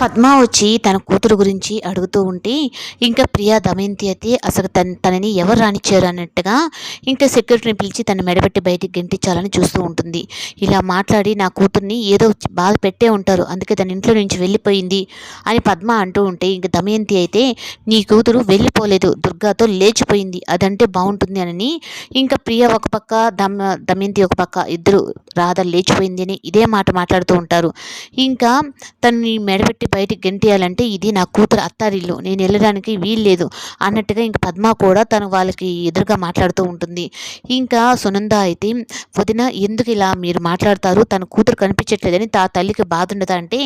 పద్మ వచ్చి తన కూతురు గురించి అడుగుతూ ఉంటే ఇంకా ప్రియా దమయంతి అయితే అసలు తనని ఎవరు రానిచ్చారు అన్నట్టుగా ఇంకా సెక్యూరిటీని పిలిచి తన మెడబెట్టి బయటికి గెంటించాలని చూస్తూ ఉంటుంది. ఇలా మాట్లాడి నా కూతుర్ని ఏదో బాధ పెట్టే ఉంటారు, అందుకే తన ఇంట్లో నుంచి వెళ్ళిపోయింది అని పద్మ అంటూ ఉంటే ఇంకా దమయంతి అయితే నీ కూతురు వెళ్ళిపోలేదు, దుర్గాతో లేచిపోయింది, అదంటే బాగుంటుంది అని ఇంకా ప్రియ ఒక పక్క దమయంతి ఒక పక్క ఇద్దరు రాధ లేచిపోయింది అని ఇదే మాట మాట్లాడుతూ ఉంటారు. ఇంకా తనని మెడబెట్టి బయటికి గెంటేయాలంటే ఇది నా కూతురు అత్తారిల్లు, నేను వెళ్ళడానికి వీల్లేదు అన్నట్టుగా ఇంకా పద్మ కూడా తను వాళ్ళకి ఎదురుగా మాట్లాడుతూ ఉంటుంది. ఇంకా సునంద అయితే వదిన ఎందుకు ఇలా మీరు మాట్లాడతారు, తన కూతురు కనిపించట్లేదని తల్లికి బాధ ఉండదా అంటే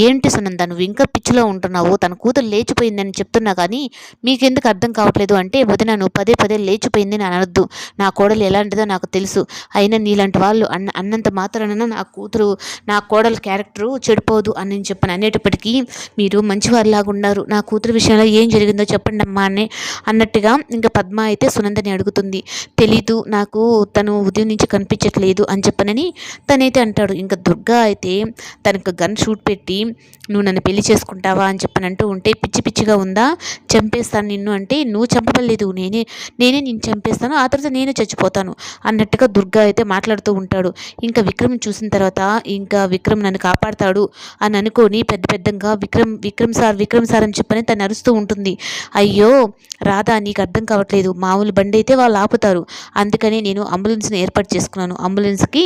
ఏంటి సునంద నువ్వు ఇంకా పిచ్చిలో ఉంటున్నావు, తన కూతురు లేచిపోయిందని చెప్తున్నా కానీ మీకెందుకు అర్థం కావట్లేదు అంటే వదిన నువ్వు పదే పదే లేచిపోయింది అని అనొద్దు, నా కోడలు ఎలాంటిదో నాకు తెలుసు, అయినా నీలాంటి వాళ్ళు అన్నంత మాత్రాన నా కోడలు క్యారెక్టరు చెడిపోదు అని నేను చెప్పాను అనేటప్పటికీ మీరు మంచివారిలాగా ఉన్నారు, నా కూతురు విషయంలో ఏం జరిగిందో చెప్పండి అమ్మా అని అన్నట్టుగా ఇంకా పద్మ అయితే సునందని అడుగుతుంది. తెలీదు నాకు, తను ఉదయం నుంచి కనిపించట్లేదు అని చెప్పనని తనైతే అంటాడు. ఇంకా దుర్గా అయితే తనకు గన్ షూట్ పెట్టి నువ్వు నన్ను పెళ్లి చేసుకుంటావా అని చెప్పని అంటూ ఉంటే పిచ్చి పిచ్చిగా ఉందా, చంపేస్తాను నిన్ను అంటే నువ్వు చంపలేదు, నేనే నిన్ను చంపేస్తాను, ఆ తర్వాత నేనే చచ్చిపోతాను అన్నట్టుగా దుర్గా అయితే మాట్లాడుతూ ఉంటాడు. ఇంకా విక్రమ్ చూసిన తర్వాత ఇంకా విక్రమ్ నన్ను కాపాడతాడు అని అనుకొని పెద్ద పెద్దగా విక్రమ్ సార్ అని చెప్పని తను అరుస్తూ ఉంటుంది. అయ్యో రాధా నీకు అర్థం కావట్లేదు, మామూలు బండి అయితే వాళ్ళు ఆపుతారు, అందుకని నేను అంబులెన్స్ని ఏర్పాటు చేసుకున్నాను, అంబులెన్స్కి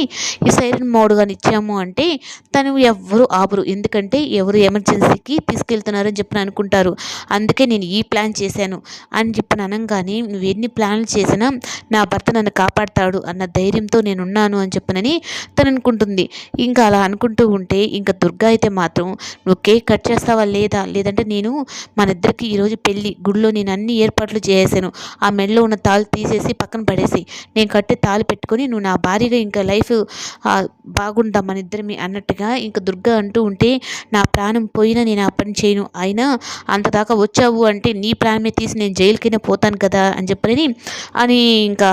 ఈ సైరన్ మోడ్గా ఇచ్చాము అంటే తను ఎవ్వరు ఆపరు, ఎందుకంటే ఎవరు ఎమర్జెన్సీకి తీసుకెళ్తున్నారని చెప్పని అనుకుంటారు, అందుకే నేను ఈ ప్లాన్ చేశాను అని చెప్పని అనగానే నువ్వు ఎన్ని ప్లాన్లు చేసినా నా భర్త నన్ను కాపాడతాడు అన్న ధైర్యంతో నేనున్నాను అని చెప్పనని తను అనుకుంటుంది. ఇంకా అలా అనుకుంటూ ఉంటే ఇంకా దుర్గా అయితే మాత్రం నువ్వు కేక్ కట్ చేస్తావా లేదంటే నేను మన ఇద్దరికి ఈరోజు పెళ్ళి గుడిలో నేను అన్ని ఏర్పాట్లు చేసాను, ఆ మెడలో ఉన్న తాళ్ళు తీసేసి పక్కన పడేసి నేను కట్టే తాళి పెట్టుకొని నువ్వు నా భార్యగా ఇంకా లైఫ్ బాగుంటాం మన ఇద్దరిమి అన్నట్టుగా ఇంకా దుర్గా అంటూ ఉంటే నా ప్రాణం పోయినా నేను ఆ పని చేయను, అయినా అంతదాకా వచ్చావు అంటే నీ ప్రాణమే తీసి నేను జైలుకైనా పోతాను కదా అని చెప్పని అని ఇంకా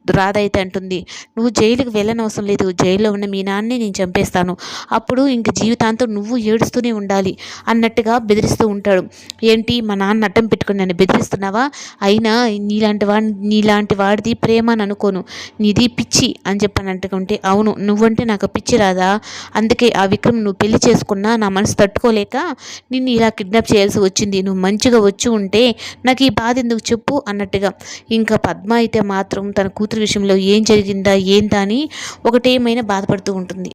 రాధ అయితే అంటుంది. నువ్వు జైలుకి వెళ్ళనవసరం లేదు, జైల్లో ఉన్న మీ నాన్నే నేను చంపేస్తాను, అప్పుడు ఇంక జీవితాంతం నువ్వు ఏడుస్తూనే ఉండాలి అన్నట్టుగా బెదిరిస్తూ ఉంటాడు. ఏంటి మా నాన్న అడ్డం పెట్టుకుని నన్ను బెదిరిస్తున్నావా, అయినా నీలాంటి వాడిది ప్రేమ అని అనుకోను, నీది పిచ్చి అని చెప్పని అంటుకుంటే అవును నువ్వంటే నాకు పిచ్చి రాదా, అందుకే ఆ విక్రమ్ నువ్వు పెళ్లి చేసుకున్నా నా మనసు తట్టుకోలేక నిన్ను ఇలా కిడ్నాప్ చేయాల్సి వచ్చింది, నువ్వు మంచిగా వచ్చి ఉంటే నాకు ఈ బాధ ఎందుకు చెప్పు అన్నట్టుగా ఇంకా పద్మ అయితే మాత్రం తన కూతురు విషయంలో ఏం జరిగిందా ఏందా అని ఒకటేమైనా బాధపడుతూ ఉంటుంది.